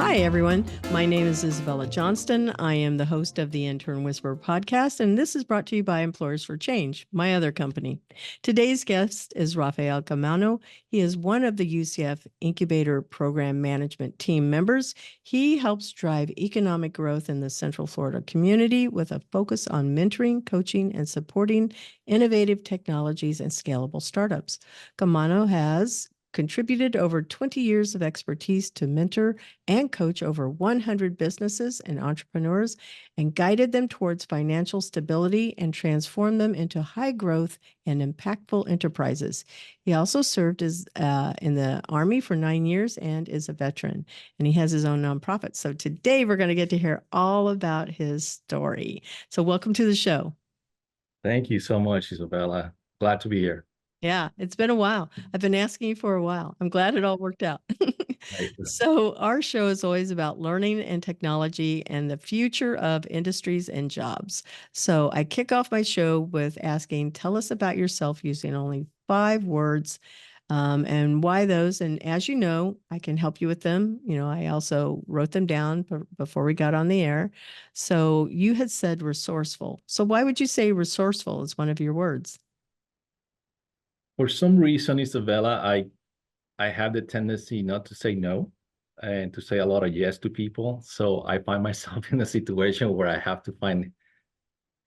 Hi, everyone. My name is Isabella Johnston. I am the host of the Intern Whisperer Podcast, and this is brought to you by Employers for Change, my other company. Today's guest is Rafael Caamano. He is one of the UCF Incubator Program Management team members. He helps drive economic growth in the Central Florida community with a focus on mentoring, coaching, and supporting innovative technologies and scalable startups. Caamano has contributed over 20 years of expertise to mentor and coach over 100 businesses and entrepreneurs and guided them towards financial stability and transformed them into high growth and impactful enterprises. He also served as in the Army for 9 years and is a veteran, and he has his own nonprofit. So today we're going to get to hear all about his story. So welcome to the show. Thank you so much, Isabella. Glad to be here. Yeah, it's been a while. I've been asking you for a while. I'm glad it all worked out. So our show is always about learning and technology and the future of industries and jobs. So I kick off my show with asking, tell us about yourself using only 5 words and why those. And as you know, I can help you with them. You know, I also wrote them down before we got on the air. So you had said resourceful. So why would you say resourceful is one of your words? For some reason, Isabella, I have the tendency not to say no and to say a lot of yes to people. So I find myself in a situation where I have to find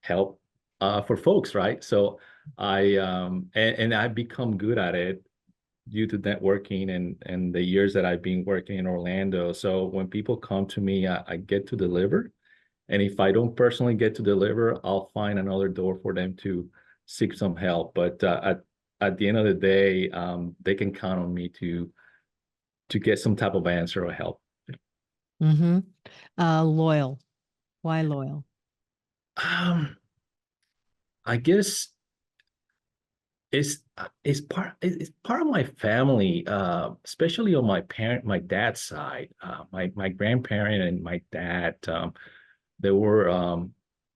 help for folks, right? So and I've become good at it due to networking and the years that I've been working in Orlando. So when people come to me, I get to deliver. And if I don't personally get to deliver, I'll find another door for them to seek some help. But at the end of the day, they can count on me to get some type of answer or help. Mm-hmm. Loyal. Why loyal? I guess it's part of my family, especially on my dad's side. My grandparent and my dad, they were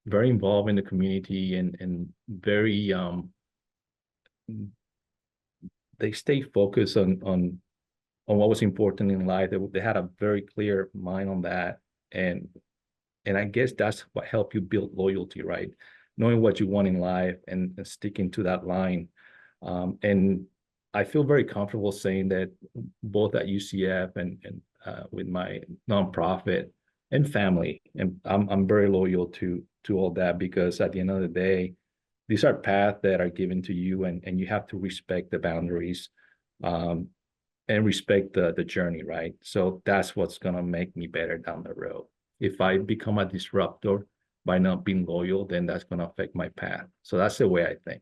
very involved in the community and very they stayed focused on what was important in life. They had a very clear mind on that, and I guess that's what helped you build loyalty, right? Knowing what you want in life and sticking to that line. And I feel very comfortable saying that both at UCF and with my nonprofit and family, and I'm very loyal to all that, because at the end of the day, these are paths that are given to you, and you have to respect the boundaries and respect the journey, right? So that's what's going to make me better down the road. If I become a disruptor by not being loyal, then that's going to affect my path. So that's the way I think.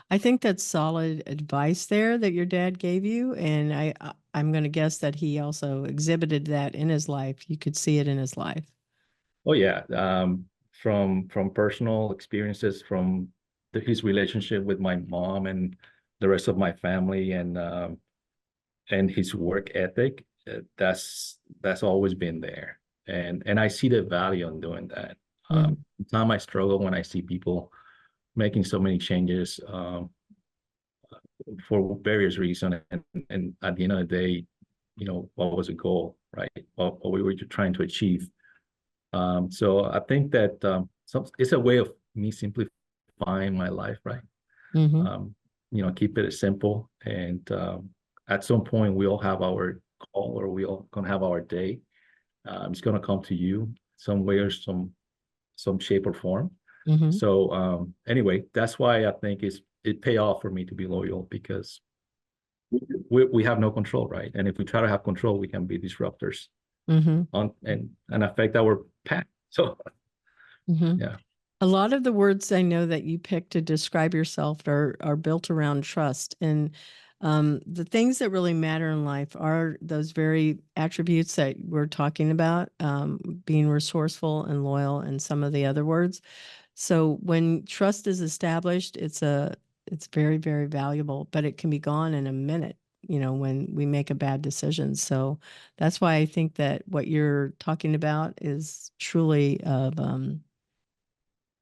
I think that's solid advice there that your dad gave you. And I'm going to guess that he also exhibited that in his life. You could see it in his life. Oh, yeah. From personal experiences, from his relationship with my mom and the rest of my family, and his work ethic, that's always been there. And I see the value in doing that. Sometimes I struggle when I see people making so many changes for various reasons, and at the end of the day, you know, what was the goal, right? What we were trying to achieve. So I think that it's a way of me simplifying my life, right? You know, keep it simple, and at some point we all have our call, or we all gonna have our day. It's gonna come to you some way or some shape or form. So anyway, that's why I think it pay off for me to be loyal, because we have no control, right? And if we try to have control, we can be disruptors on and affect our path. So yeah. A lot of the words I know that you picked to describe yourself are built around trust. And the things that really matter in life are those very attributes that we're talking about, being resourceful and loyal, and some of the other words. So when trust is established, it's very, very valuable, but it can be gone in a minute, you know, when we make a bad decision. So that's why I think that what you're talking about is truly of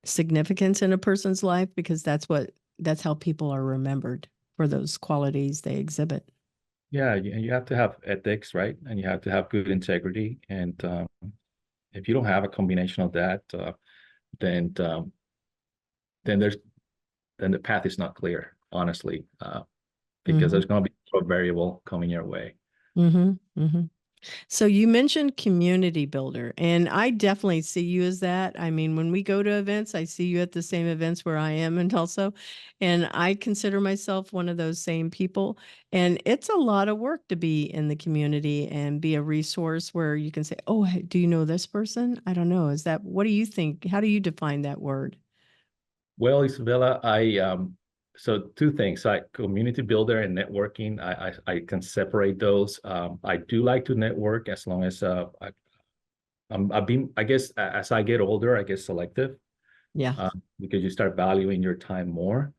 significance in a person's life, because that's how people are remembered, for those qualities they exhibit. Yeah, you have to have ethics, right? And you have to have good integrity. And if you don't have a combination of that, then um, then there's then the path is not clear, honestly, because Mm-hmm. there's going to be a variable coming your way. Mm-hmm. Mm-hmm. So you mentioned community builder, and I definitely see you as that. I mean, when we go to events, I see you at the same events where I am in Tulsa, and I consider myself one of those same people. And it's a lot of work to be in the community and be a resource where you can say, "Oh, hey, do you know this person? I don't know. Is that what do you think? How do you define that word?" Well, Isabella, I so two things. I community builder and networking. I can separate those. I do like to network as long as I've been. I guess as I get older, I get selective Yeah. because you start valuing your time more.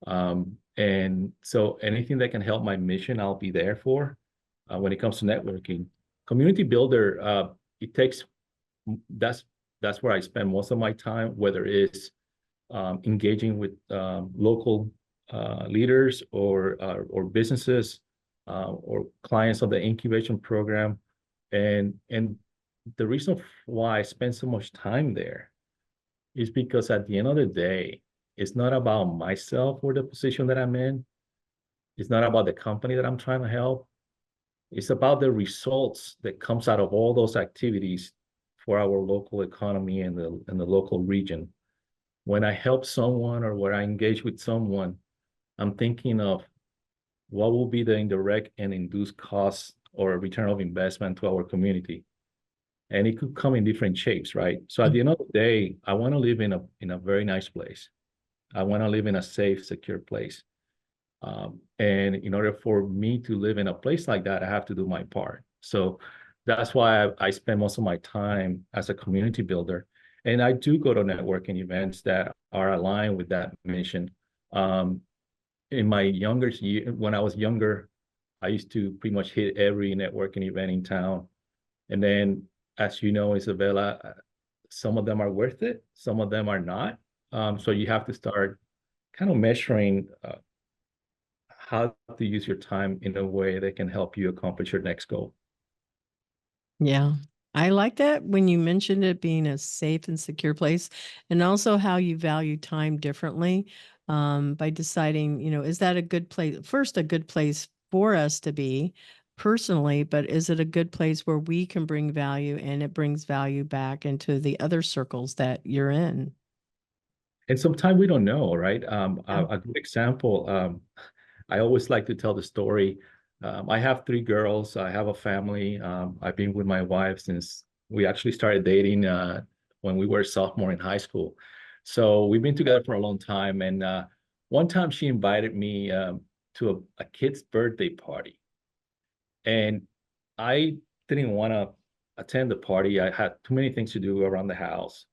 And so anything that can help my mission, I'll be there for. When it comes to networking, community builder, it takes that's that's where I spend most of my time, whether it's engaging with local leaders or businesses or clients of the incubation program. And the reason why I spend so much time there is because at the end of the day, it's not about myself or the position that I'm in. It's not about the company that I'm trying to help. It's about the results that comes out of all those activities for our local economy and the local region. When I help someone or when I engage with someone, I'm thinking of what will be the indirect and induced costs or return of investment to our community. And it could come in different shapes, right? So at the end of the day, I want to live in a very nice place. I want to live in a safe, secure place. And in order for me to live in a place like that, I have to do my part. So that's why I spend most of my time as a community builder. And I do go to networking events that are aligned with that mission. Um, in my younger year, when I was younger, I used to pretty much hit every networking event in town. And then, as you know, Isabella, some of them are worth it, some of them are not. So you have to start kind of measuring how to use your time in a way that can help you accomplish your next goal. Yeah. I like that when you mentioned it being a safe and secure place, and also how you value time differently by deciding, is that a good place? First, a good place for us to be personally, but is it a good place where we can bring value and it brings value back into the other circles that you're in? And sometimes we don't know, right? Yeah. A good example, I always like to tell the story. I have three girls. I have a family. I've been with my wife since we actually started dating when we were sophomore in high school. So we've been together for a long time. And one time she invited me to a kid's birthday party. And I didn't want to attend the party. I had too many things to do around the house.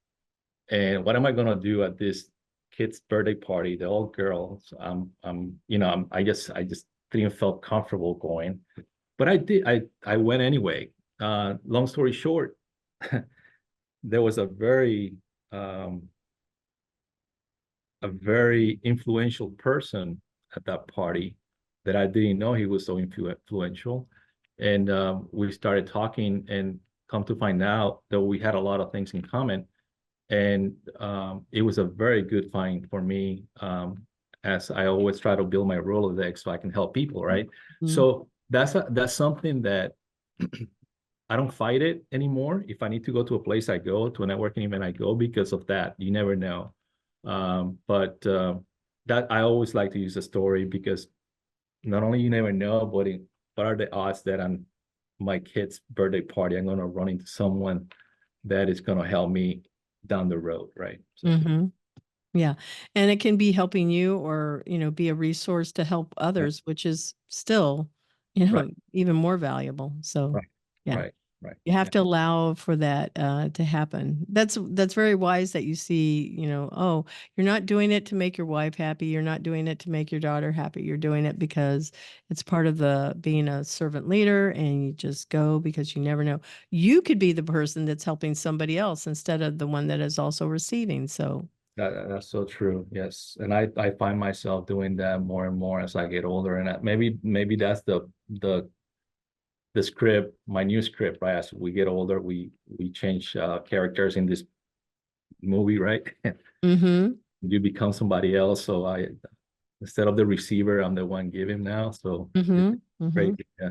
And what am I gonna do at this kid's birthday party? They're all girls. I just didn't feel comfortable going, but I did. I went anyway. Long story short, there was um, a very influential person at that party that I didn't know he was so influential, and we started talking, and come to find out that we had a lot of things in common. And it was a very good find for me, as I always try to build my Rolodex so I can help people, right? Mhm. So that's something that I don't fight it anymore. If I need to go to a place, I go to a networking event, I go because of that. You never know. But that I always like to use a story because not only you never know, but what are the odds that on my kid's birthday party, I'm going to run into someone that is going to help me down the road, right? So, Mhm. Yeah. And it can be helping you or, be a resource to help yeah, others, which is still, right, even more valuable. So, right, yeah. right, right. You have Yeah. to allow for that to happen. That's very wise that you see, oh, you're not doing it to make your wife happy. You're not doing it to make your daughter happy. You're doing it because it's part of the being a servant leader, and you just go because you never know. You could be the person that's helping somebody else instead of the one that is also receiving. So That's so true. Yes. And I find myself doing that more and more as I get older. And maybe that's the script, my new script, right? As we get older, we change characters in this movie, right? Mm-hmm. You become somebody else. So I instead of the receiver, I'm the one giving now. So it's Mm-hmm. Mm-hmm. crazy. Yeah.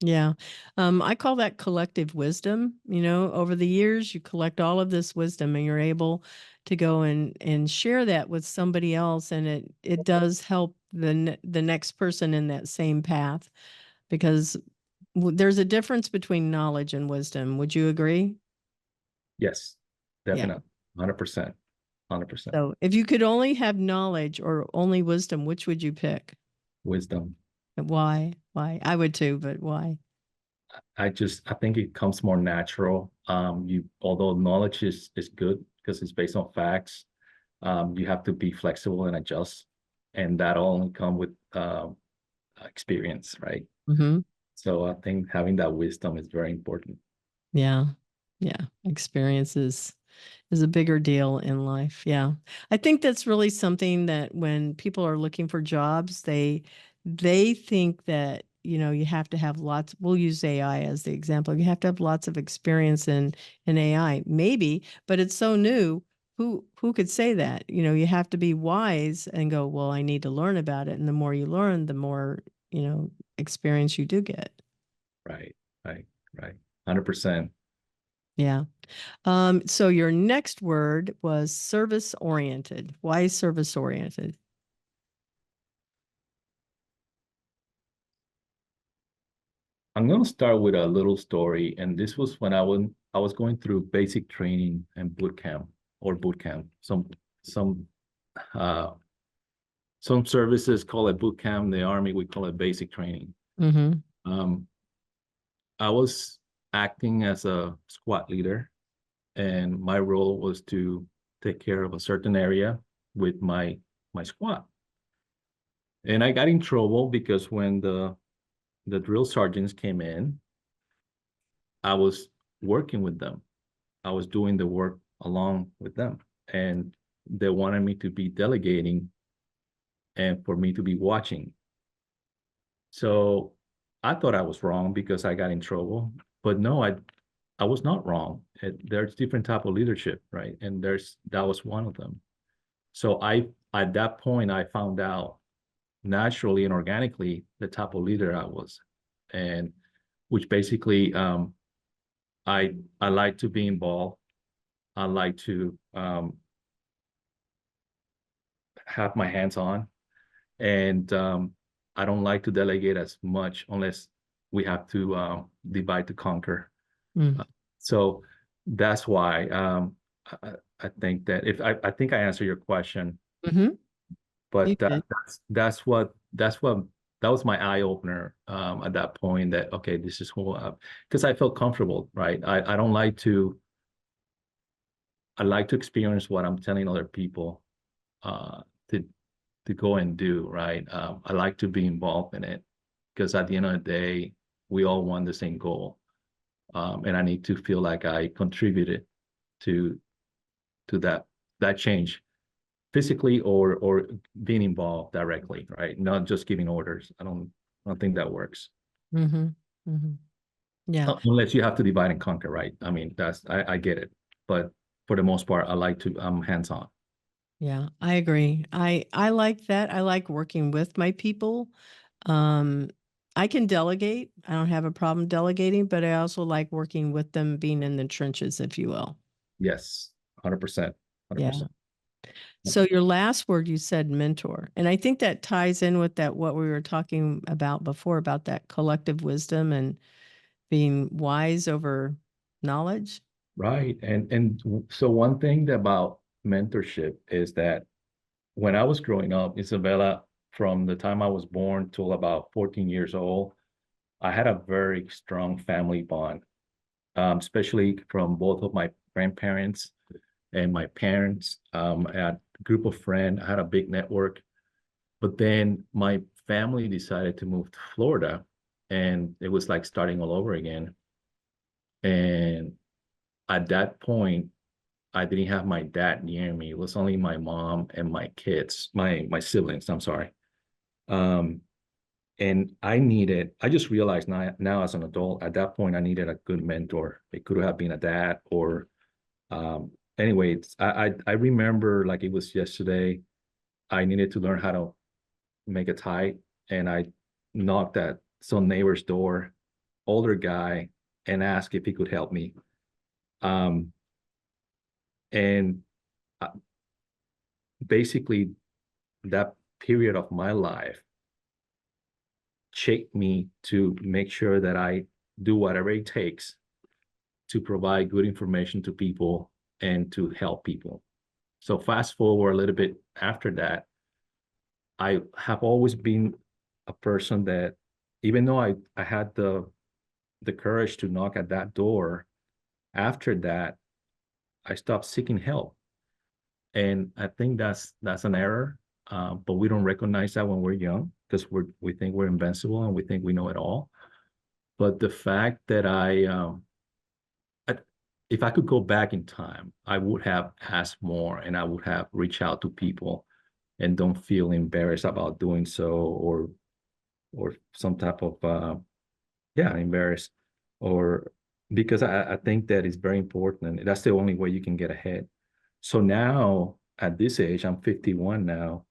Yeah. I call that collective wisdom. You know, over the years, you collect all of this wisdom and you're able to go and share that with somebody else. And it does help the next person in that same path because there's a difference between knowledge and wisdom. Would you agree? Yes, Yeah. definitely. 100%. 100%. So if you could only have knowledge or only wisdom, which would you pick? Wisdom. And why? Why? I would too, but why? I think it comes more natural. Although knowledge is good because it's based on facts, you have to be flexible and adjust, and that only come with experience, right? Mm-hmm. So I think having that wisdom is very important. Yeah. Yeah. Experiences is a bigger deal in life. Yeah. I think that's really something that when people are looking for jobs, they think that, you know, you have to have lots, we'll use AI as the example. You have to have lots of experience in AI. Maybe, but it's so new. Who could say that? You know, you have to be wise and go, well, I need to learn about it. And the more you learn, the more, you know, experience you do get. Right, right, right. 100%. Yeah. So your next word was service oriented. Why service oriented? I'm going to start with a little story, and this was when I was going through basic training and boot camp. Some uh, some services call it boot camp. The Army we call it basic training. Mm-hmm. Um, I was acting as a squad leader, and my role was to take care of a certain area with my squad. And I got in trouble because when the drill sergeants came in, I was working with them. I was doing the work along with them, and they wanted me to be delegating and for me to be watching. So I thought I was wrong because I got in trouble, but no, I was not wrong. There's different type of leadership, right? And that was one of them. So I at that point I found out naturally and organically the type of leader I was, and which basically I like to be involved. I like to have my hands on, and I don't like to delegate as much unless we have to divide to conquer. Mm. So that's why I think that if I think I answered your question, Mm-hmm. You but did. that's what that was my eye opener at that point that okay, this is who because I felt comfortable, right? I don't like to I like to experience what I'm telling other people uh, to to go and do, right? I like to be involved in it because at the end of the day, we all want the same goal, and I need to feel like I contributed to that change physically or being involved directly, right? Not just giving orders. I don't think that works. Mm-hmm. Mm-hmm. Yeah. Unless you have to divide and conquer, right? I mean, I get it, but for the most part, I like to I'm hands on. Yeah. I agree. I like that. I like working with my people. Um, I can delegate. I don't have a problem delegating, but I also like working with them, being in the trenches, if you will. Yes, 100%, Yeah. 100%. So your last word, you said mentor. And I think that ties in with that, what we were talking about before, about that collective wisdom and being wise over knowledge. Right. And so one thing about mentorship is that when I was growing up, Isabella, from the time I was born till about 14 years old, I had a very strong family bond, especially from both of my grandparents and my parents. I had a group of friends, I had a big network. But then my family decided to move to Florida, and it was like starting all over again. And at that point, I didn't have my dad near me. It was only my mom and my kids, my siblings, I'm sorry. And I just realized now as an adult, at that point, I needed a good mentor. It could have been a dad or anyway, I remember like it was yesterday. I needed to learn how to make a tie, and I knocked at some neighbor's door, older guy, and asked if he could help me. Um, and basically, that period of my life shaped me to make sure that I do whatever it takes to provide good information to people and to help people. So fast forward a little bit after that, I have always been a person that, even though I had the courage to knock at that door, after that, I stopped seeking help. And I think that's an error. But we don't recognize that when we're young because we think we're invincible and we think we know it all. But the fact that if I could go back in time, I would have asked more and I would have reached out to people and don't feel embarrassed about doing so or some type of embarrassed or because I think that is very important and that's the only way you can get ahead. So now at this age, I'm 51 now.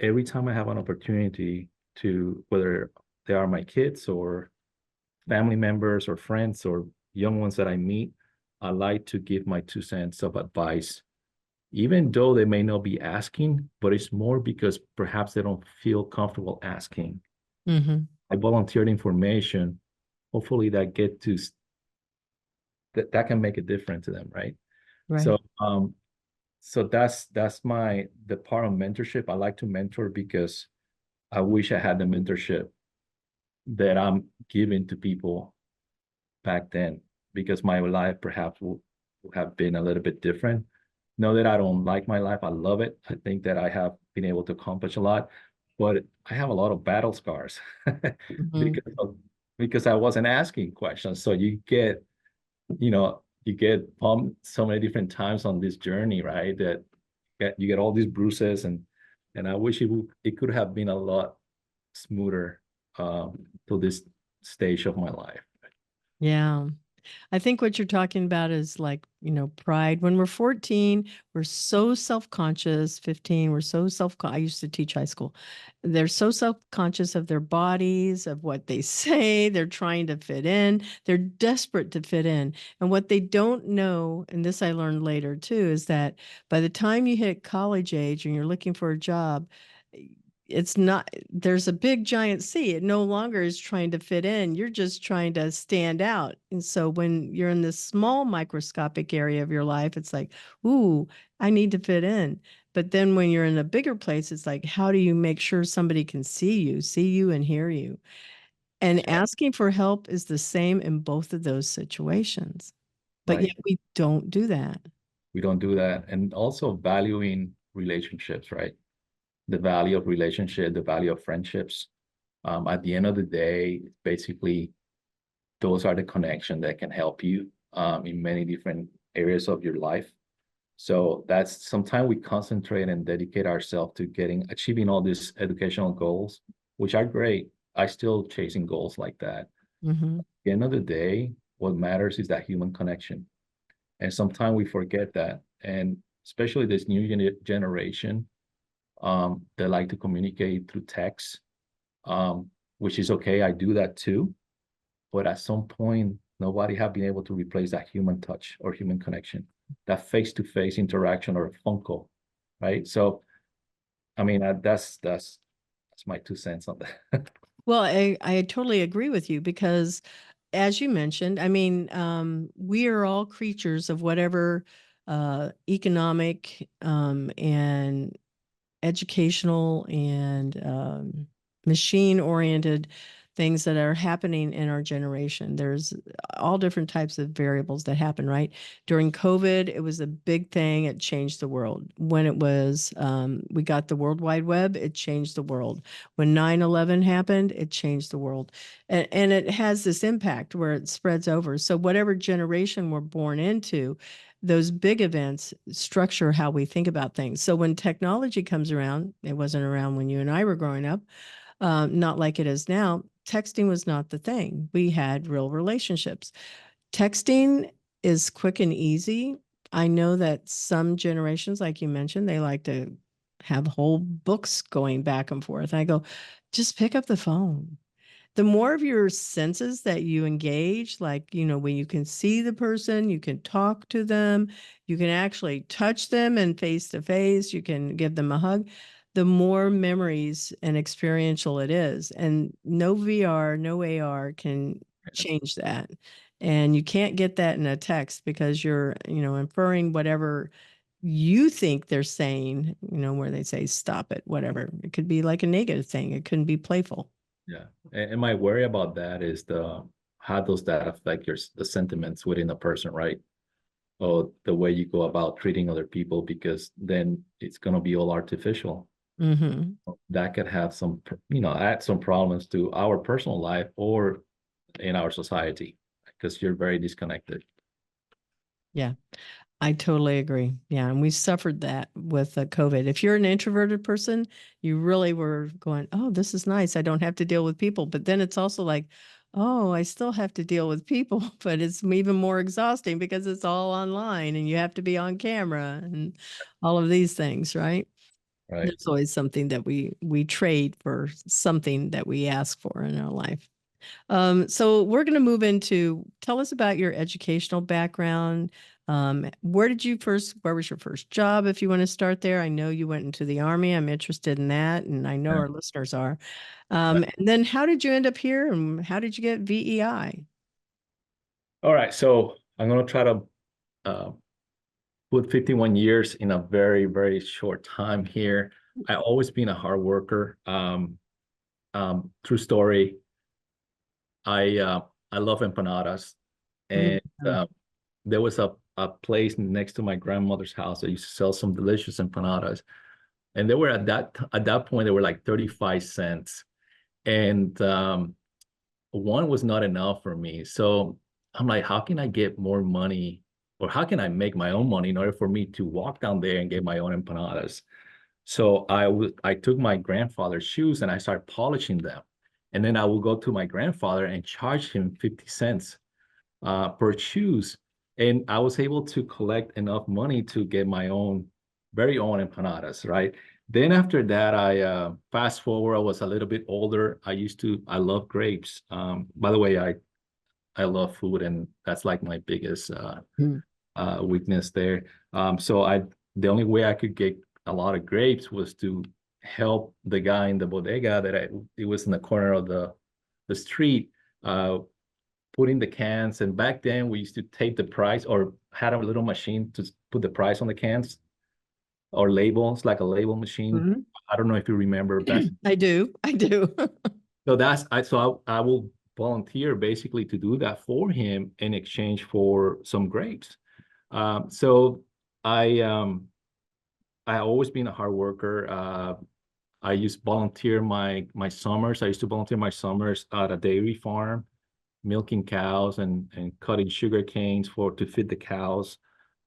Every time I have an opportunity to, whether they are my kids or family members or friends or young ones that I meet, I like to give my 2 cents of advice, even though they may not be asking, but it's more because perhaps they don't feel comfortable asking. Mm-hmm. I volunteered information. Hopefully that can make a difference to them, right? Right. So that's the part of mentorship. I like to mentor because I wish I had the mentorship that I'm giving to people back then, because my life perhaps would have been a little bit different. Know that I don't like my life. I love it. I think that I have been able to accomplish a lot, but I have a lot of battle scars Mm-hmm. because I wasn't asking questions. So you get pumped so many different times on this journey, right? That you get all these bruises and I wish it could have been a lot smoother to this stage of my life. Yeah. I think what you're talking about is like, pride. When we're 14, we're so self-conscious. 15, we're so I used to teach high school. They're so self-conscious of their bodies, of what they say. They're trying to fit in. They're desperate to fit in. And what they don't know, and this I learned later too, is that by the time you hit college age and you're looking for a job, it's not, there's a big giant sea. It no longer is trying to fit in. You're just trying to stand out. And so when you're in this small microscopic area of your life, it's like, ooh, I need to fit in. But then when you're in a bigger place, it's like, how do you make sure somebody can see you and hear you? And Right. asking for help is the same in both of those situations. But Right. yet we don't do that. We don't do that. And also valuing relationships, right? The value of relationship, the value of friendships. At the end of the day, basically, those are the connection that can help you in many different areas of your life. So that's sometimes we concentrate and dedicate ourselves to achieving all these educational goals, which are great. I still chasing goals like that. Mm-hmm. At the end of the day, what matters is that human connection. And sometimes we forget that. And especially this new generation, they like to communicate through text, which is okay. I do that too. But at some point, nobody have been able to replace that human touch or human connection, that face-to-face interaction or a phone call, right? So, I mean, that's my 2 cents on that. Well, I totally agree with you because, as you mentioned, I mean, we are all creatures of whatever economic and educational and machine-oriented things that are happening in our generation. There's all different types of variables that happen, right? During COVID, it was a big thing. It changed the world. When it was, we got the World Wide Web, it changed the world. When 9/11 happened, it changed the world. And it has this impact where it spreads over. So whatever generation we're born into, those big events structure how we think about things. So when technology comes around, it wasn't around when you and I were growing up, not like it is now. Texting was not the thing. We had real relationships. Texting is quick and easy. I know that some generations, like you mentioned, they like to have whole books going back and forth. I go, just pick up the phone. The more of your senses that you engage, like, when you can see the person, you can talk to them, you can actually touch them and face to face, you can give them a hug, the more memories and experiential it is. And no VR, no AR can change that. And you can't get that in a text because you're, inferring whatever you think they're saying, where they say, stop it, whatever. It could be like a negative thing. It couldn't be playful. Yeah. And my worry about that is how does that affect the sentiments within a person, right? Or the way you go about treating other people, because then it's going to be all artificial. Mm-hmm. That could have add some problems to our personal life or in our society, because you're very disconnected. Yeah, I totally agree. Yeah, and we suffered that with COVID. If you're an introverted person, you really were going, oh, this is nice. I don't have to deal with people. But then it's also like, oh, I still have to deal with people, but it's even more exhausting because it's all online and you have to be on camera and all of these things, right? Right. There's always something that we trade for something that we ask for in our life. So we're going to move into, tell us about your educational background. Where was your first job, if you want to start there? I know you went into the Army. I'm interested in that, and I know Yeah. our listeners are. And then how did you end up here, and how did you get VEI? All right. So I'm going to try to uh, put 51 years in a very, very short time here. I always been a hard worker. True story. I love empanadas, and Mhm. there was a place next to my grandmother's house that used to sell some delicious empanadas, and they were at that point they were like 35 cents, and one was not enough for me. So I'm like, how can I get more money, or how can I make my own money in order for me to walk down there and get my own empanadas? So I took my grandfather's shoes and I started polishing them. And then I would go to my grandfather and charge him 50 cents per shoes. And I was able to collect enough money to get my very own empanadas, right? Then after that, I fast forward, I was a little bit older. I love grapes. By the way, I love food, and that's like my biggest Mhm. weakness there. The only way I could get a lot of grapes was to help the guy in the bodega it was in the corner of the street, uh, putting the cans. And back then we used to tape the price, or had a little machine to put the price on the cans, or labels, like a label machine. Mhm. I don't know if you remember that. I do. I do. So I will volunteer basically to do that for him in exchange for some grapes. So I always been a hard worker. I used volunteer my summers. I used to volunteer my summers at a dairy farm, milking cows and cutting sugar canes to feed the cows,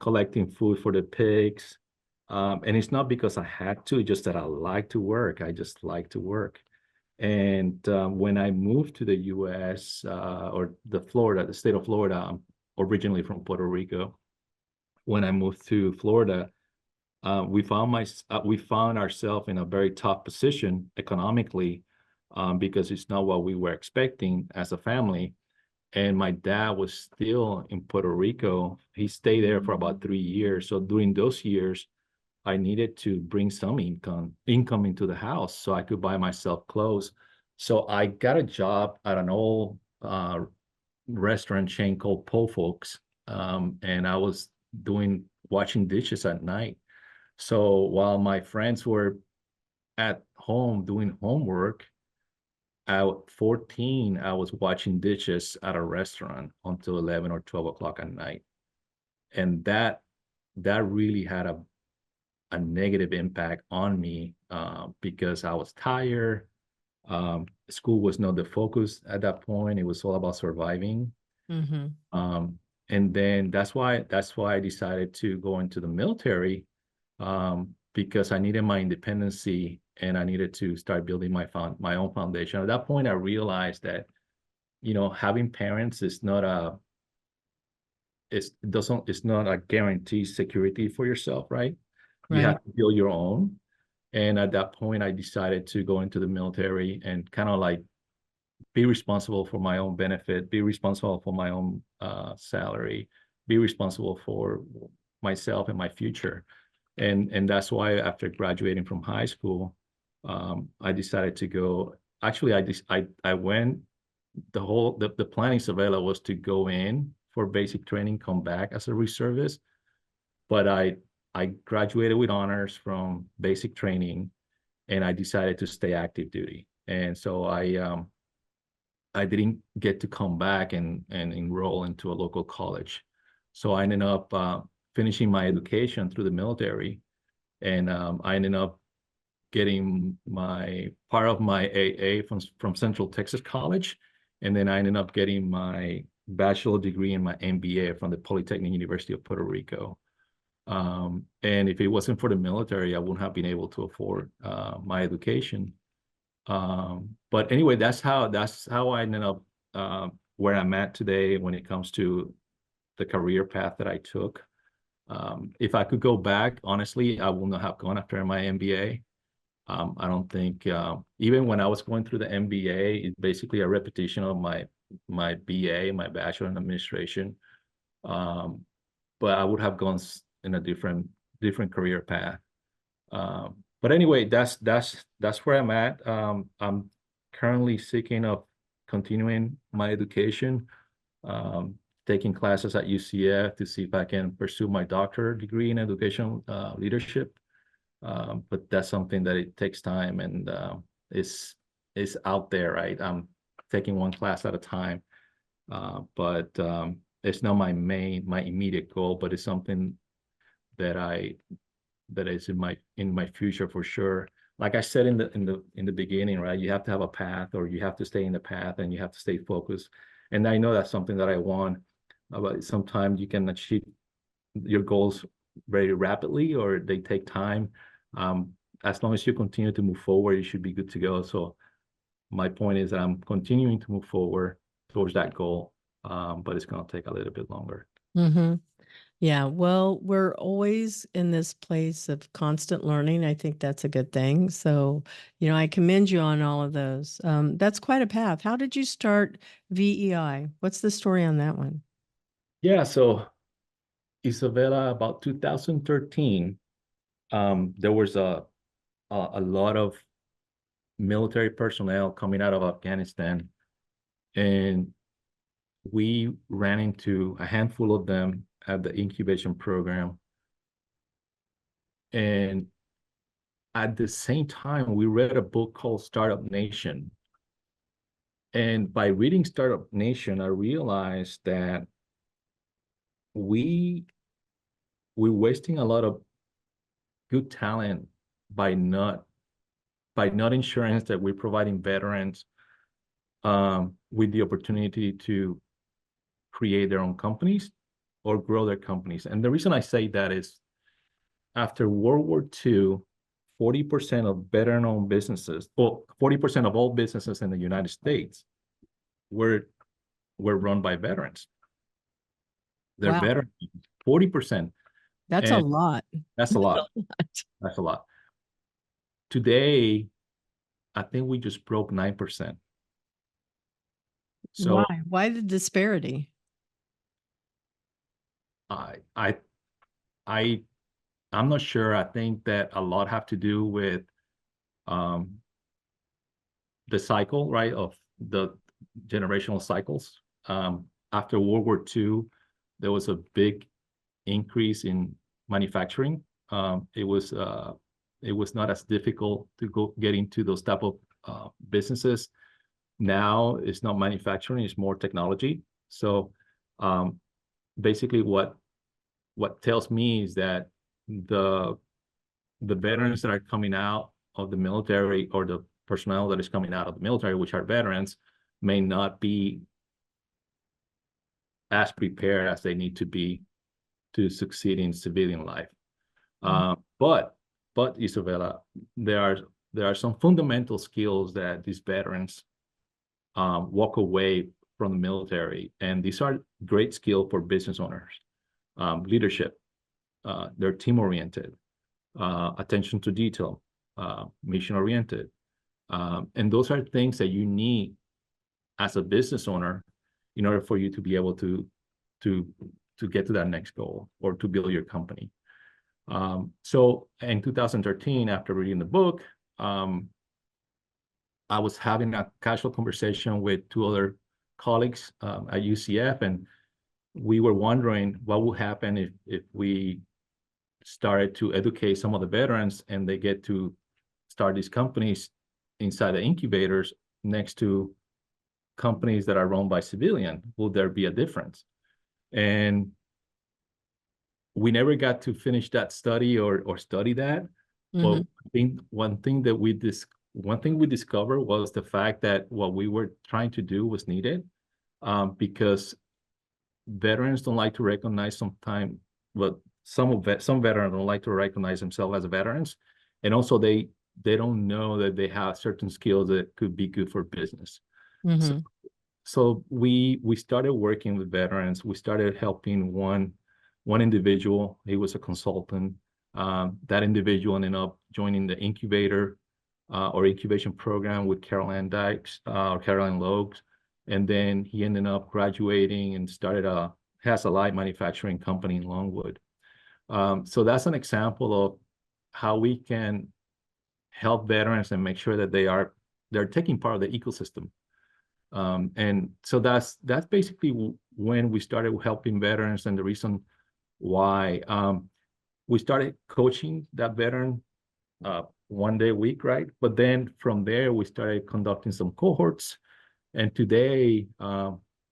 collecting food for the pigs. And it's not because I had to, it's just that I like to work. I just like to work. And when I moved to the U.S. Or the state of Florida, I'm originally from Puerto Rico. When I moved to Florida, we found ourselves in a very tough position economically, because it's not what we were expecting as a family. And my dad was still in Puerto Rico. He stayed there for about 3 years. So during those years, I needed to bring some income into the house so I could buy myself clothes. So I got a job at an old restaurant chain called Po Folks, and I was washing dishes at night. So while my friends were at home doing homework, at 14, I was washing dishes at a restaurant until 11 or 12 o'clock at night. And that really had a negative impact on me, because I was tired. School was not the focus at that point. It was all about surviving. Mhm. And then that's why I decided to go into the military, because I needed my independency and I needed to start building my own foundation. At that point, I realized that, having parents is not it's not a guaranteed security for yourself, right? You Right. have to build your own. And at that point, I decided to go into the military and kind of like be responsible for my own benefit, be responsible for my own salary, be responsible for myself and my future. And that's why after graduating from high school, I decided to go. Actually, I went the plan in Isabela was to go in for basic training, come back as a reservist, but I graduated with honors from basic training, and I decided to stay active duty. And so I didn't get to come back and enroll into a local college. So I ended up finishing my education through the military, and I ended up getting my part of my AA from Central Texas College, and then I ended up getting my bachelor degree and my MBA from the Polytechnic University of Puerto Rico. And if it wasn't for the military, I wouldn't have been able to afford my education. But anyway, that's how I ended up where I'm at today when it comes to the career path that I took. If I could go back, honestly, I would not have gone after my MBA. I don't think even when I was going through the MBA, it's basically a repetition of my BA, my Bachelor in Administration. But I would have gone in a different career path. But anyway, that's where I'm at. I'm currently seeking of continuing my education, taking classes at UCF to see if I can pursue my doctorate degree in education leadership. But that's something that it takes time, and is out there, right? I'm taking one class at a time, but it's not my immediate goal, but it's something that is in my future for sure. Like I said in the beginning, right? You have to have a path, or you have to stay in the path, and you have to stay focused. And I know that's something that I want. But sometimes you can achieve your goals very rapidly, or they take time. As long as you continue to move forward, you should be good to go. So my point is that I'm continuing to move forward towards that goal, but it's going to take a little bit longer. Mm-hmm. Yeah, well, we're always in this place of constant learning. I think that's a good thing. So, I commend you on all of those. That's quite a path. How did you start VEI? What's the story on that one? Yeah, so Isabela, about 2013, there was a lot of military personnel coming out of Afghanistan, and we ran into a handful of them at the incubation program. And at the same time, we read a book called Startup Nation. And by reading Startup Nation, I realized that we're wasting a lot of good talent by not ensuring that we're providing veterans with the opportunity to create their own companies or grow their companies. And the reason I say that is after World War II, 40% of veteran-owned businesses, well, 40% of all businesses in the United States were run by veterans. They're Wow, veterans, 40%. that's a And lot. that's a lot. That's a lot. Today, I think we just broke 9%. Why? So Why the disparity? I I I I'm not sure. I think that a lot have to do with um, the cycle, right, of the generational cycles. After World War II, there was a big increase in manufacturing. It was not as difficult to get into those type of businesses. Now it's not manufacturing; it's more technology. So um, basically, what tells me is that the veterans that are coming out of the military, or the personnel that is coming out of the military, which are veterans, may not be as prepared as they need to be to succeed in civilian life. But Isabella, there are some fundamental skills that these veterans walk away from the military, and these are great skills for business owners. Leadership, they're team oriented, attention to detail, mission oriented, and those are things that you need as a business owner in order for you to be able to get to that next goal or to build your company. So in 2013, after reading the book, I was having a casual conversation with two other colleagues at UCF, and we were wondering what would happen if we started to educate some of the veterans and they get to start these companies inside the incubators next to companies that are run by civilian. Will there be a difference? And we never got to finish that study or study that. But I think one thing we discovered was the fact that what we were trying to do was needed, because veterans don't like to recognize sometimes, but some veterans don't like to recognize themselves as veterans, and also they don't know that they have certain skills that could be good for business. So we started working with veterans. We started helping one individual. He was a consultant. That individual ended up joining the incubator or incubation program with Caroline Dykes or Caroline Logues. And then he ended up graduating and has a light manufacturing company in Longwood. So that's an example of how we can help veterans and make sure that they're taking part of the ecosystem. And so that's basically when we started helping veterans, and the reason why we started coaching that veteran 1 day a week, right? But then from there, we started conducting some cohorts. And today,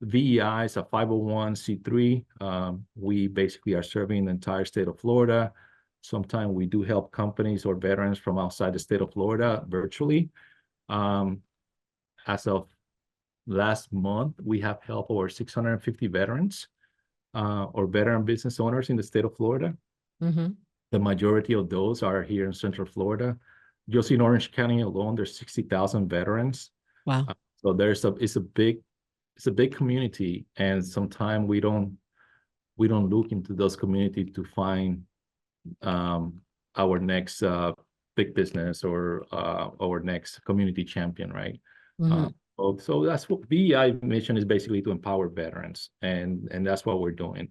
VEI is a 501c3. We basically are serving the entire state of Florida. Sometimes we do help companies or veterans from outside the state of Florida virtually. As of last month, we have helped over 650 veterans or veteran business owners in the state of Florida. The majority of those are here in Central Florida. Just in Orange County alone, there's 60,000 veterans. Wow. So it's a big community, and sometimes we don't look into those communities to find our next big business or our next community champion, right? So that's what VEI mission is, basically to empower veterans, and that's what we're doing.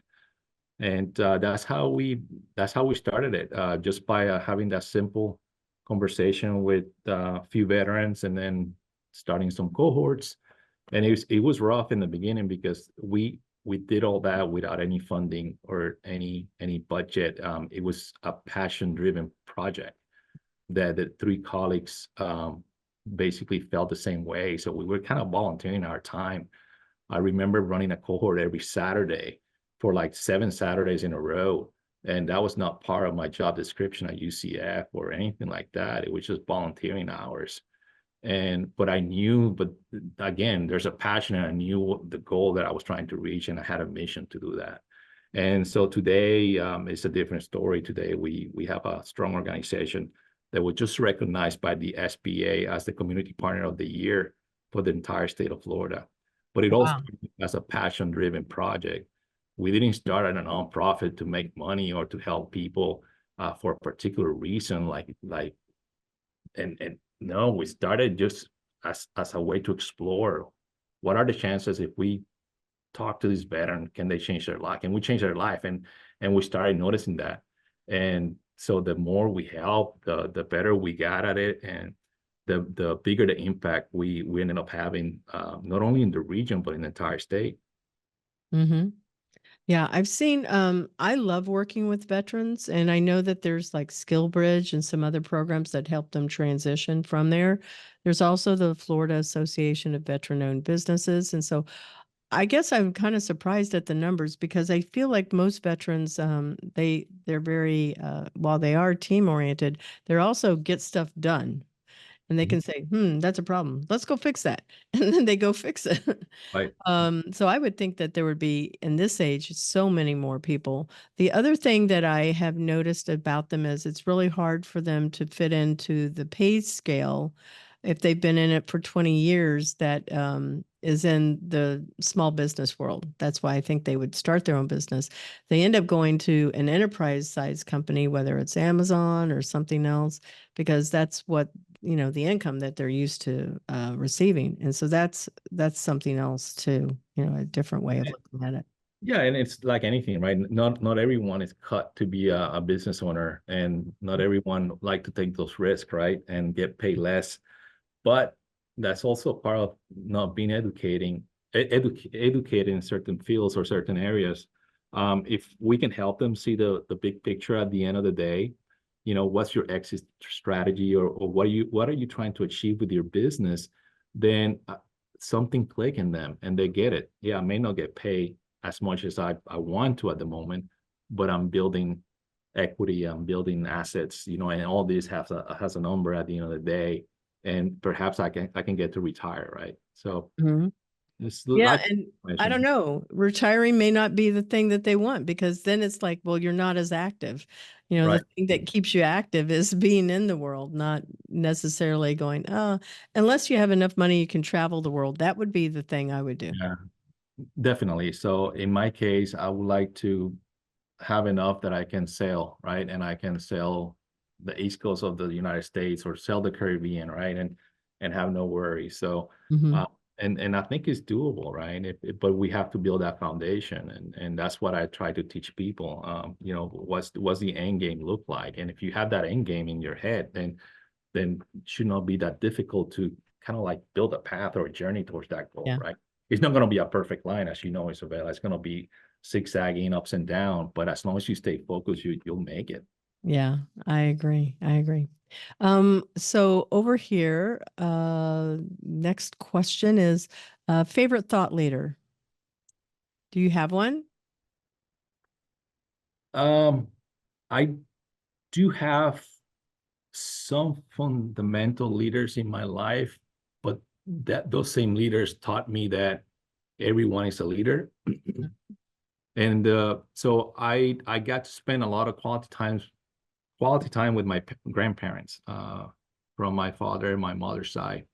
And that's how we started it, just by having that simple conversation with a few veterans, and then starting some cohorts. And it was rough in the beginning because we did all that without any funding or any budget. It was a passion-driven project that the three colleagues basically felt the same way. So we were kind of volunteering our time. I remember running a cohort every Saturday for like 7 Saturdays in a row. And that was not part of my job description at UCF or anything like that. It was just volunteering hours. But I knew, but again, there's a passion, and I knew the goal that I was trying to reach, and I had a mission to do that. And so today, it's a different story. Today, we have a strong organization that was just recognized by the SBA as the Community Partner of the Year for the entire state of Florida. But it all started as a passion-driven project. We didn't start at a nonprofit to make money or to help people for a particular reason, no, we started just as a way to explore what are the chances if we talk to this veteran, can they change their life? Can we change their life? And we started noticing that. And so the more we help, the better we got at it, and the bigger the impact we ended up having, not only in the region, but in the entire state. Yeah, I've seen, I love working with veterans, and I know that there's like Skill Bridge and some other programs that help them transition from there. There's also the Florida Association of Veteran-Owned Businesses. And so I guess I'm kind of surprised at the numbers, because I feel like most veterans, they're very, while they are team oriented, they're also get stuff done. and they can say, that's a problem. Let's go fix that. And then they go fix it. Right. So I would think that there would be, in this age, so many more people. The other thing that I have noticed about them is it's really hard for them to fit into the pay scale if they've been in it for 20 years that is in the small business world. That's why I think they would start their own business. They end up going to an enterprise size company, whether it's Amazon or something else, because that's what, the income that they're used to receiving. And so that's something else too, a different way of looking at it. Yeah, and it's like anything, right? Not everyone is cut to be a business owner, and not everyone like to take those risks, right? And get paid less. But that's also part of not being educated in certain fields or certain areas. If we can help them see the big picture at the end of the day, what's your exit strategy, or what are you trying to achieve with your business, then something click in them and they get it. Yeah, I may not get paid as much as I want to at the moment, but I'm building equity, I'm building assets, and all this has a number at the end of the day, and perhaps I can get to retire, right? So it's Yeah, like and I don't know, retiring may not be the thing that they want, because then it's like, well, you're not as active. right. The thing that keeps you active is being in the world, not necessarily going, unless you have enough money, you can travel the world. That would be the thing I would do. Yeah, definitely. So in my case, I would like to have enough that I can sail, right? And I can sail the East Coast of the United States or sail the Caribbean, right? And have no worries. So Mhm. and I think it's doable, right? But we have to build that foundation, and that's what I try to teach people. What's the end game look like? And if you have that end game in your head, then it should not be that difficult to kind of like build a path or a journey towards that goal, Yeah. right? It's not going to be a perfect line, as you know, Isabella. It's going to be zigzagging ups and down, but as long as you stay focused, you'll make it. Yeah, I agree. I agree. So over here, next question is favorite thought leader. Do you have one? Um, I do have some fundamental leaders in my life, but that those same leaders taught me that everyone is a leader. And so I got to spend a lot of quality time with my grandparents, from my father and my mother's side,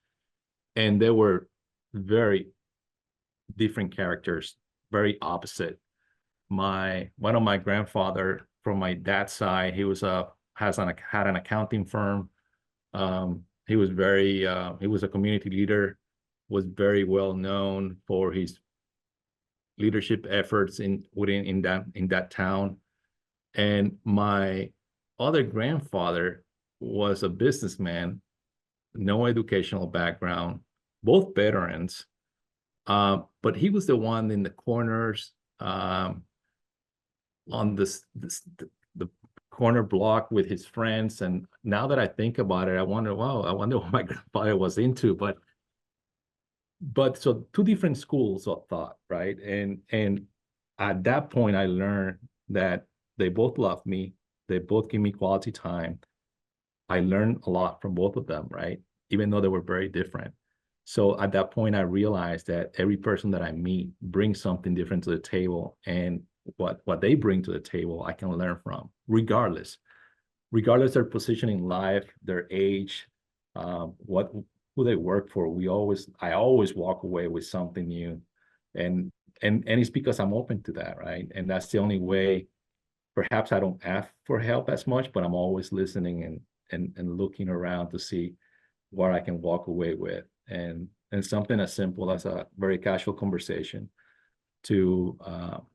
and they were very different characters, very opposite. One of my grandfather from my dad's side, he was had an accounting firm. He was he was a community leader, was very well known for his leadership efforts in that town. And my other grandfather was a businessman, no educational background, both veterans. But he was the one in the corners, on the corner block with his friends. And now that I think about it, I wonder, wow, I wonder what my grandfather was into. But so two different schools of thought, right? And at that point, I learned that they both love me. They both give me quality time. I learned a lot from both of them, right? Even though they were very different. So at that point, I realized that every person that I meet brings something different to the table, and what they bring to the table, I can learn from, regardless their position in life, their age, what who they work for. I always walk away with something new, and it's because I'm open to that, right? And that's the only way. Perhaps I don't ask for help as much, but I'm always listening and looking around to see what I can walk away with, and something as simple as a very casual conversation to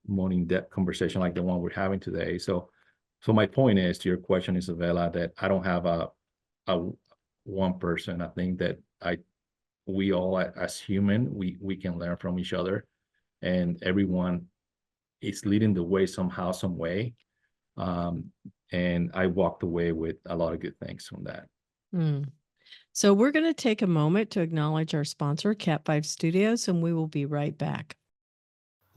more in-depth conversation like the one we're having today. So my point is, to your question, Isabella, that I don't have a one person. I think that we all as human, we can learn from each other, and everyone is leading the way somehow, some way. And I walked away with a lot of good things from that. Mm. So we're going to take a moment to acknowledge our sponsor, Cat 5 Studios, and we will be right back.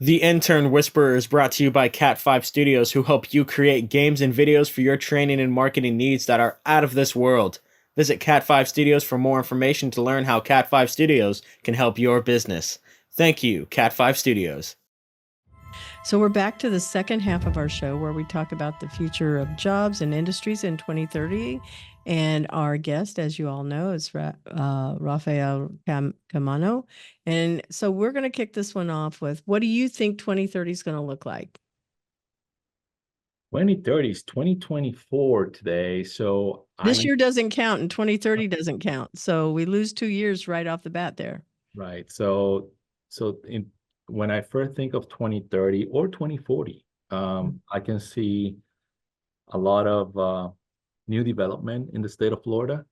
The Intern Whisperer is brought to you by Cat 5 Studios, who help you create games and videos for your training and marketing needs that are out of this world. Visit Cat 5 Studios for more information to learn how Cat 5 Studios can help your business. Thank you, Cat 5 Studios. So we're back to the second half of our show where we talk about the future of jobs and industries in 2030. And our guest, as you all know, is Rafael Caamano. And so we're going to kick this one off with, what do you think 2030 is going to look like? 2030 is 2024 today. So this year doesn't count and 2030 doesn't count. So we lose 2 years right off the bat there. Right. So when I first think of 2030 or 2040, I can see a lot of new development in the state of Florida,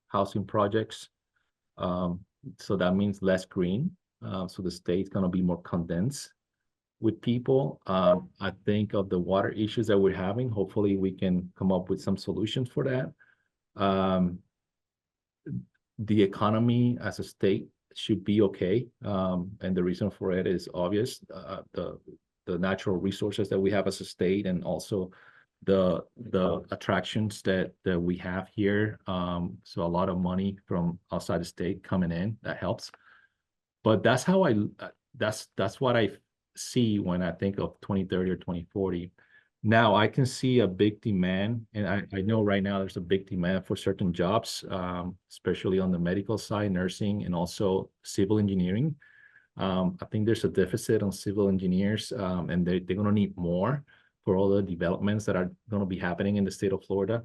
housing projects. So that means less green. So the state's going to be more condensed with people. I think of the water issues that we're having. Hopefully we can come up with some solutions for that. The economy as a state should be okay. And the reason for it is obvious. The natural resources that we have as a state, and also the attractions that we have here. So a lot of money from outside the state coming in, that helps. But that's how that's what I see when I think of 2030 or 2040. Now I can see a big demand, and I know right now there's a big demand for certain jobs, especially on the medical side, nursing, and also civil engineering. I think there's a deficit on civil engineers, and they're going to need more for all the developments that are going to be happening in the state of Florida.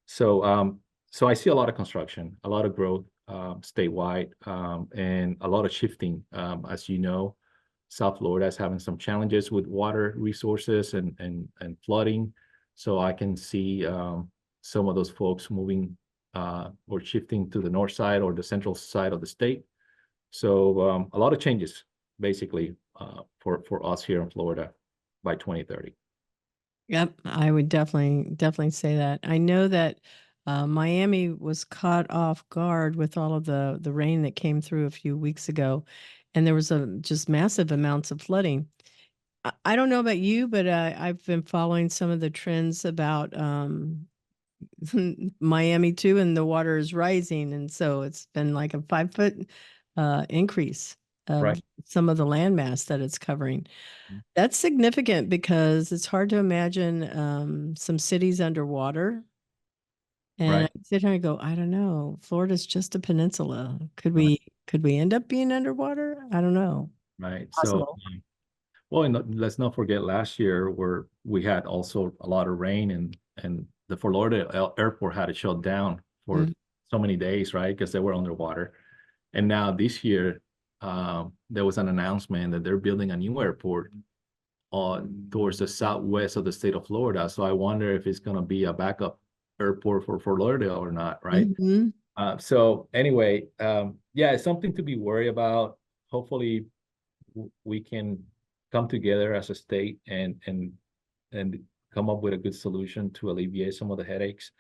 So so I see a lot of construction, a lot of growth statewide, and a lot of shifting. As you know, South Florida is having some challenges with water resources and flooding. So I can see some of those folks moving or shifting to the north side or the central side of the state. So a lot of changes, basically, for us here in Florida by 2030. Yep, I would definitely say that. I know that Miami was caught off guard with all of the rain that came through a few weeks ago, and there was just massive amounts of flooding. I don't know about you, but I've been following some of the trends about Miami too, and the water is rising, and so it's been like a 5-foot increase of Right. some of the landmass that it's covering. Mhm. That's significant because it's hard to imagine some cities underwater. And I Right. sit here and go, I don't know. Florida's just a peninsula. Could Right. we end up being underwater? I don't know. Right. So, Possible. well, and let's not forget last year where we had also a lot of rain, and the Fort Lauderdale airport had to shut down for so many days, right? Because they were underwater. And now this year, there was an announcement that they're building a new airport towards the southwest of the state of Florida. So I wonder if it's going to be a backup airport for Fort Lauderdale or not, right? Mhm. So anyway, yeah, it's something to be worried about. Hopefully, we can come together as a state and come up with a good solution to alleviate some of the headaches.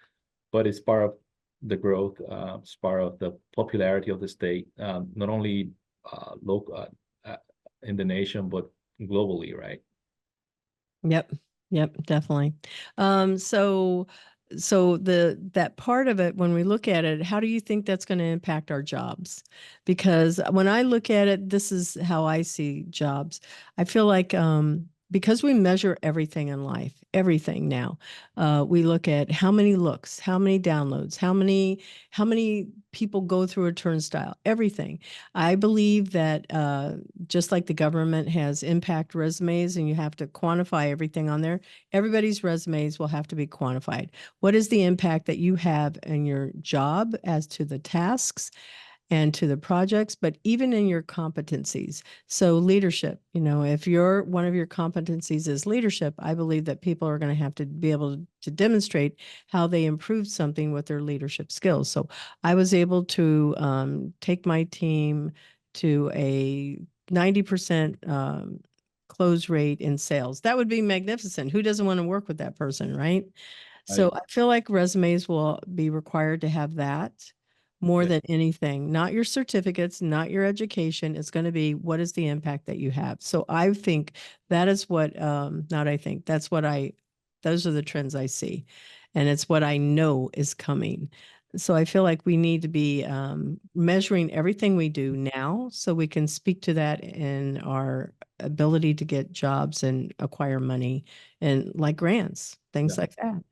But it's part of the growth, it's part of the popularity of the state, not only local in the nation, but globally, right? Yep. Yep, definitely. So that part of it, when we look at it, how do you think that's going to impact our jobs? Because when I look at it, this is how I see jobs. I feel like because we measure everything in life, everything now, we look at how many looks, how many downloads, how many people go through a turnstile, everything. I believe that just like the government has impact resumes and you have to quantify everything on there, everybody's resumes will have to be quantified. What is the impact that you have in your job as to the tasks and to the projects, but even in your competencies? So leadership, if one of your competencies is leadership, I believe that people are going to have to be able to demonstrate how they improved something with their leadership skills. So I was able to take my team to a 90% close rate in sales. That would be magnificent. Who doesn't want to work with that person, right? So I feel like resumes will be required to have that more than anything. Not your certificates, not your education. It's going to be, what is the impact that you have? So I think that is what, those are the trends I see. And it's what I know is coming. So I feel like we need to be measuring everything we do now so we can speak to that in our ability to get jobs and acquire money and like grants, things like that.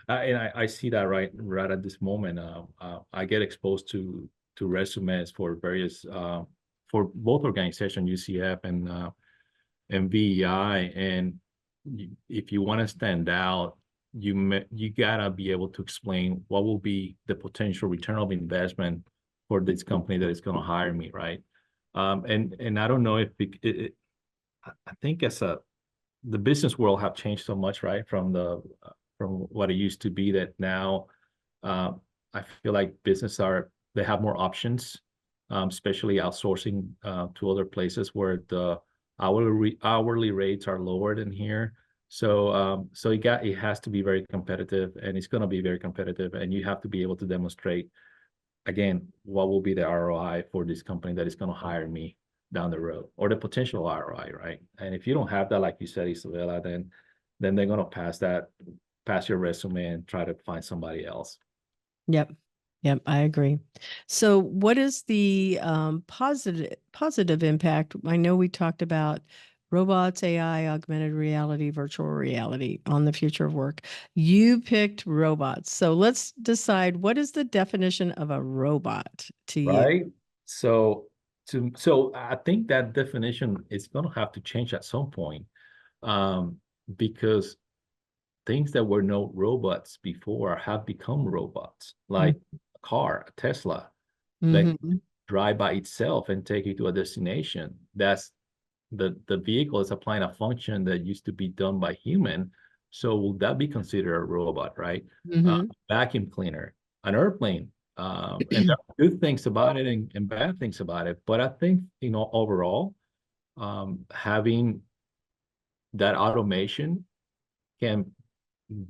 And I see that right at this moment. I get exposed to resumes for various for both organizations, UCF and VEI, and if you want to stand out, you gotta be able to explain what will be the potential return of investment for this company that is going to hire me, right? And I don't know if I think the business world have changed so much, right, from what it used to be, that now uh, I feel like they have more options, especially outsourcing to other places where the hourly rates are lower than here. So it has to be very competitive, and it's going to be very competitive, and you have to be able to demonstrate again what will be the ROI for this company that is going to hire me down the road, or the potential ROI, right? And if you don't have that, like you said, Isabella, then they're going to pass your resume and try to find somebody else. Yep. Yep, I agree. So what is the positive impact? I know we talked about robots, AI, augmented reality, virtual reality on the future of work. You picked robots. So let's decide, what is the definition of a robot to you? Right. So I think that definition is going to have to change at some point, because things that were no robots before have become robots, like a car, a Tesla, that Mm-hmm. drive by itself and take you to a destination. That's the vehicle is applying a function that used to be done by human. So will that be considered a robot, right? Mm-hmm. Vacuum cleaner, an airplane. And there are good things about it and bad things about it. But I think, overall, having that automation can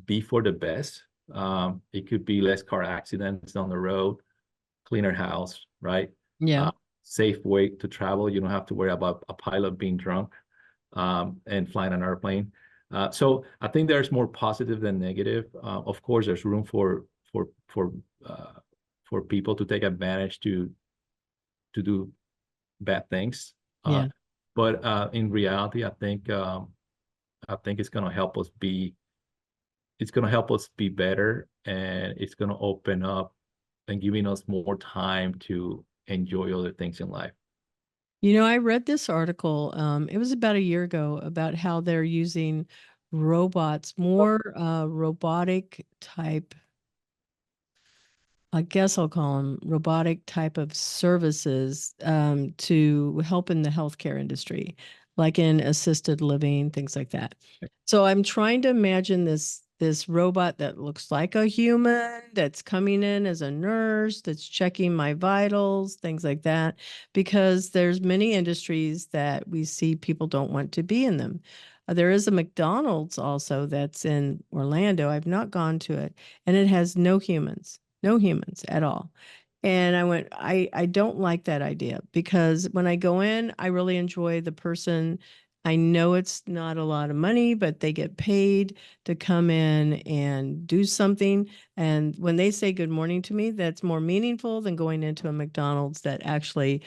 be for the best. It could be less car accidents on the road, cleaner house, right? Yeah. Safe way to travel. You don't have to worry about a pilot being drunk and flying an airplane. So I think there's more positive than negative. Of course, there's room for for uh, for people to take advantage to do bad things. Yeah. But in reality, I think it's going to help us be better, and it's going to open up and giving us more time to enjoy other things in life. I read this article, it was about a year ago, about how they're using robots, more robotic type, I guess I'll call them robotic type of services to help in the healthcare industry, like in assisted living, things like that. So I'm trying to imagine this robot that looks like a human that's coming in as a nurse, that's checking my vitals, things like that, because there's many industries that we see people don't want to be in them. There is a McDonald's also that's in Orlando. I've not gone to it, and it has no humans at all. And I don't like that idea, because when I go in, I really enjoy the person. I know it's not a lot of money, but they get paid to come in and do something. And when they say good morning to me, that's more meaningful than going into a McDonald's that actually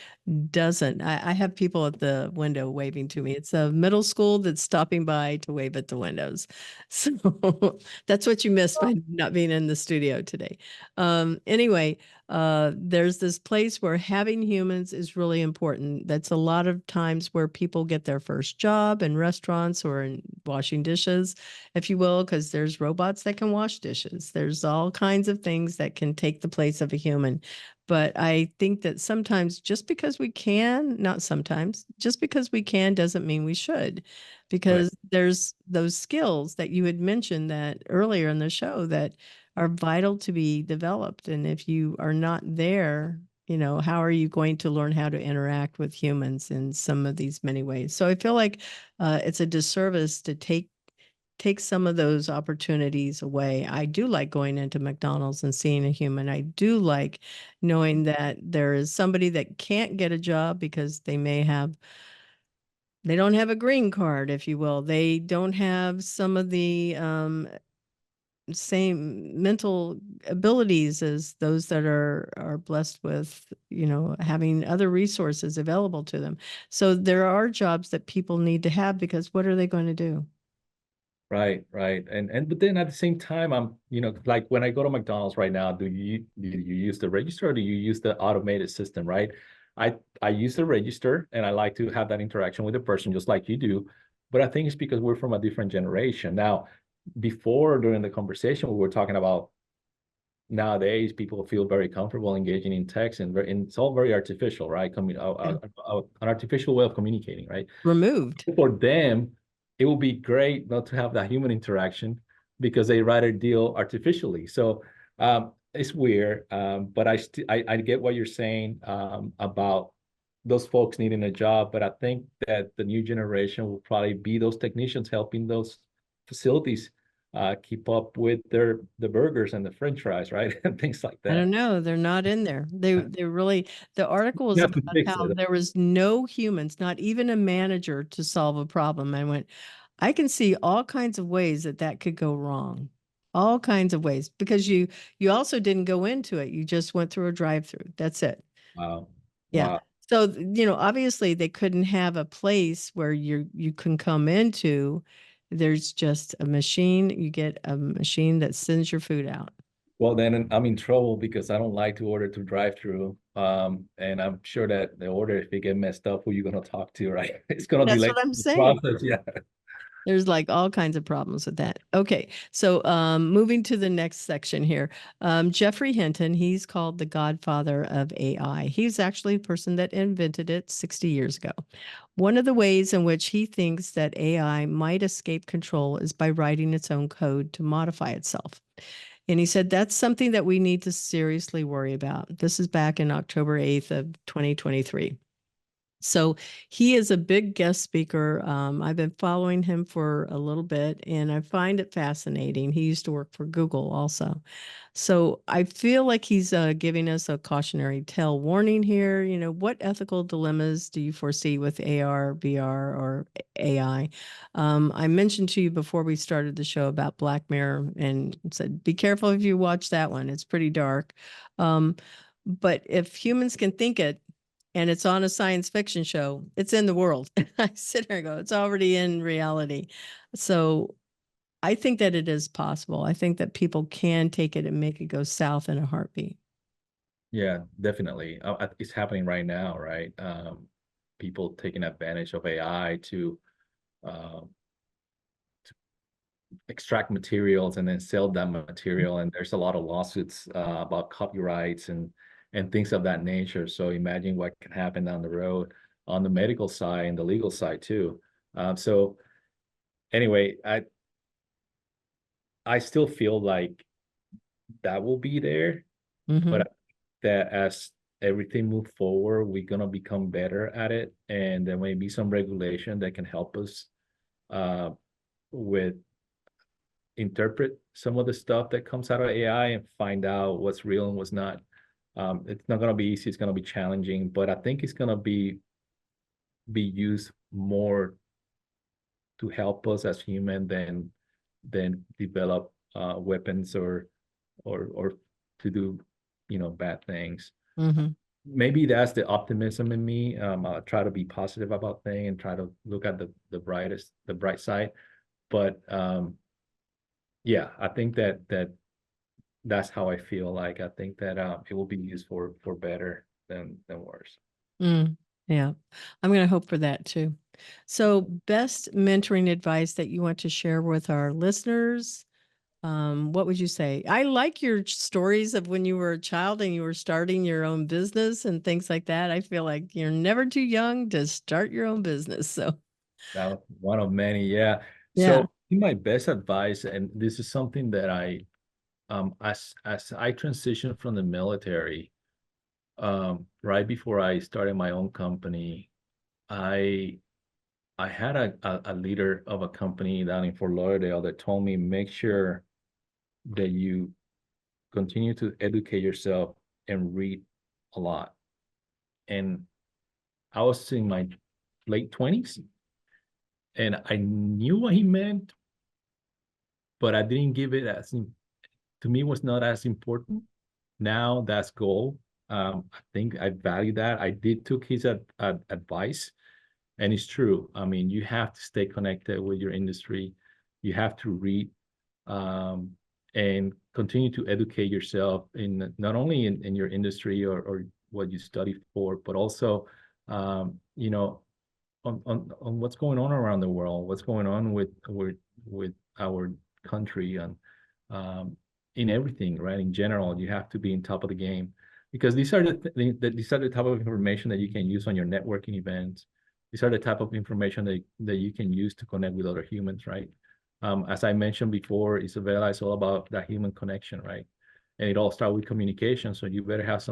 doesn't. I have people at the window waving to me. It's a middle school that's stopping by to wave at the windows. So that's what you missed by not being in the studio today. Anyway, there's this place where having humans is really important. That's a lot of times where people get their first job in restaurants or in washing dishes, if you will, because there's robots that can wash dishes. There's all kinds of things that can take the place of a human. But I think that sometimes just because we can, not sometimes, just because we can doesn't mean we should, Right. because there's those skills that you had mentioned that earlier in the show that are vital to be developed. And if you are not there, how are you going to learn how to interact with humans in some of these many ways? So I feel like it's a disservice to take some of those opportunities away. I do like going into McDonald's and seeing a human. I do like knowing that there is somebody that can't get a job because they don't have a green card, if you will. They don't have some of the same mental abilities as those that are blessed with, having other resources available to them. So there are jobs that people need to have, because what are they going to do? Right, right. But then at the same time, I'm, like when I go to McDonald's right now, do you use the register or do you use the automated system, right? I use the register and I like to have that interaction with the person just like you do. But I think it's because we're from a different generation. Now, before during the conversation, we were talking about nowadays people feel very comfortable engaging in text and it's all very artificial, right? Yeah. An artificial way of communicating, right? Removed. For them, it will be great not to have that human interaction because they rather deal artificially. So it's weird, but I get what you're saying about those folks needing a job. But I think that the new generation will probably be those technicians helping those facilities keep up with the burgers and the French fries, right, and things like I that. don't know. They're not in there. They really, the article was You have to about fix how it. there was no humans, not even a manager, to solve a problem. I went, I can see all kinds of ways that could go wrong. All kinds of ways, because you also didn't go into it. You just went through a drive-through. That's it. Wow. Yeah. Wow. So, obviously they couldn't have a place where you can come into. There's just a machine. You get a machine that sends your food out. Well, then I'm in trouble because I don't like to order to drive through. And I'm sure that the order, if it get messed up, who you gonna talk to, right? It's gonna That's delay what I'm the saying. process. Yeah. There's like all kinds of problems with that. Okay, so moving to the next section here. Jeffrey Hinton, he's called the godfather of AI. He's actually the person that invented it 60 years ago. One of the ways in which he thinks that AI might escape control is by writing its own code to modify itself. And he said that's something that we need to seriously worry about. This is back in October 8th of 2023. So he is a big guest speaker. I've been following him for a little bit and I find it fascinating. He used to work for Google also. So I feel like he's giving us a cautionary tale warning here. What ethical dilemmas do you foresee with AR, VR, or AI? I mentioned to you before we started the show about Black Mirror and said, be careful if you watch that one. It's pretty dark. But if humans can think it, and it's on a science fiction show, it's in the world. I sit there and go, it's already in reality. So I think that it is possible. I think that people can take it and make it go south in a heartbeat. Yeah, definitely. It's happening right now, right? People taking advantage of AI uh, to extract materials and then sell that material. And there's a lot of lawsuits about copyrights and things of that nature. So imagine what can happen down the road on the medical side and the legal side too. So anyway, I still feel like that will be there, Mm-hmm. but that as everything move forward, we're gonna become better at it, and there may be some regulation that can help us with interpret some of the stuff that comes out of AI and find out what's real and what's not. It's not gonna be easy. It's gonna be challenging, but I think it's gonna be used more to help us as human than develop weapons or to do bad things. Mm-hmm. Maybe that's the optimism in me. I'll try to be positive about things and try to look at the bright side. But yeah, I think that's how I feel. Like I think that it will be used for better than worse. Yeah, I'm going to hope for that too. So, best mentoring advice that you want to share with our listeners? What would you say? I like your stories of when you were a child and you were starting your own business and things like that. I feel like you're never too young to start your own business. So, That was one of many. Yeah. yeah. So my best advice, and this is something that as I transitioned from the military, right before I started my own company, I I had a leader of a company down in Fort Lauderdale that told me make sure that you continue to educate yourself and read a lot. And I was in my late 20s and I knew what he meant, but I didn't give it as to me was not as important. Now that's goal. I think I value that. I did took his advice, and it's true. I mean, you have to stay connected with your industry. You have to read, and continue to educate yourself in not only in your industry or what you study for, but also, you know, on what's going on around the world, what's going on with our country, and in everything, right? In general, you have to be in top of the game, because these are these are the type of information that you can use on your networking events. These are the type of information that you can use to connect with other humans, right? As I mentioned before, Isabella, it's all about that human connection, right? And it all starts with communication. So you better have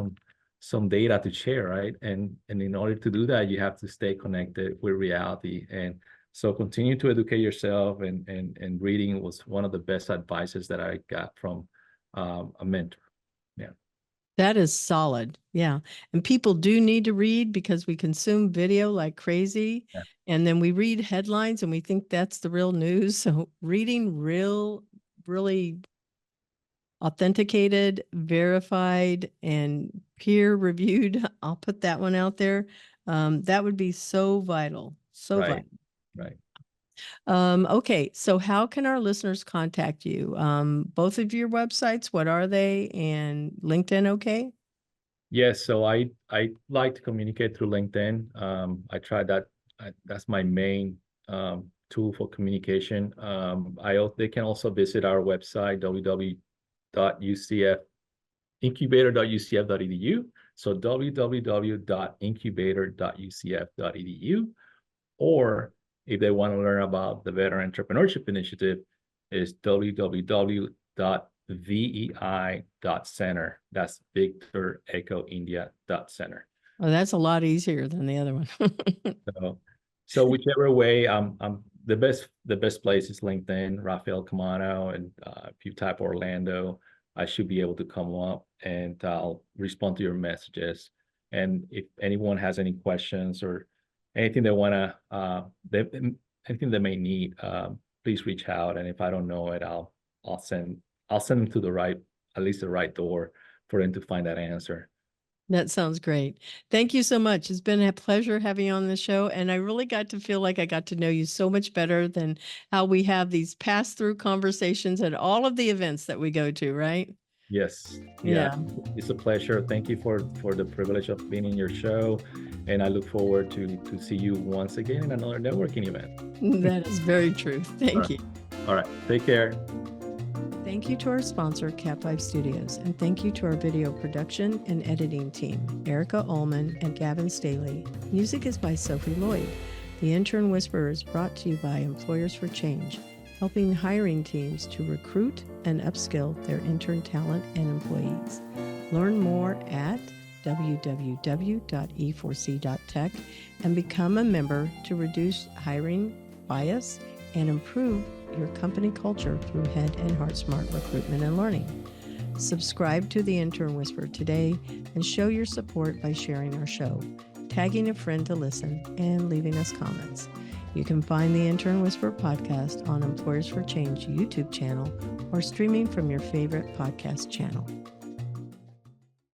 some data to share, right? And in order to do that, you have to stay connected with reality. And so continue to educate yourself, and reading was one of the best advices that I got from a mentor. Yeah. That is solid. Yeah. And people do need to read, because we consume video like crazy. Yeah. And then we read headlines and we think that's the real news. So reading really authenticated, verified, and peer reviewed, I'll put that one out there. That would be so vital. So Right. vital. Right. Okay, so how can our listeners contact you? Both of your websites, what are they? And LinkedIn, okay? Yes, so I like to communicate through LinkedIn. I try that. That's my main tool for communication. They can also visit our website, incubator.ucf.edu. So www.incubator.ucf.edu. Or if they want to learn about the Veteran Entrepreneurship Initiative, is www.vei.center. That's Victor Echo India.center. Oh, that's a lot easier than the other one. So whichever way, the best place is LinkedIn, Rafael Caamano, and if you type Orlando, I should be able to come up, and I'll respond to your messages. And if anyone has any questions or anything they want to, anything they may need, please reach out. And if I don't know it, I'll send them to at least the right door for them to find that answer. That sounds great. Thank you so much. It's been a pleasure having you on the show. And I really got to feel like I got to know you so much better than how we have these pass-through conversations at all of the events that we go to, right? Yes. Yeah. It's a pleasure. Thank you for the privilege of being in your show. And I look forward to see you once again in another networking event. That is very true. Thank you. All right. Take care. Thank you to our sponsor, Cat5 Studios, and thank you to our video production and editing team, Erica Ullman and Gavin Staley. Music is by Sophie Lloyd. The Intern Whisperer is brought to you by Employers for Change, helping hiring teams to recruit and upskill their intern talent and employees. Learn more at www.e4c.tech and become a member to reduce hiring bias and improve your company culture through head and heart smart recruitment and learning. Subscribe to the Intern Whisperer today and show your support by sharing our show, tagging a friend to listen, and leaving us comments. You can find the Intern Whisperer podcast on Employers for Change YouTube channel or streaming from your favorite podcast channel.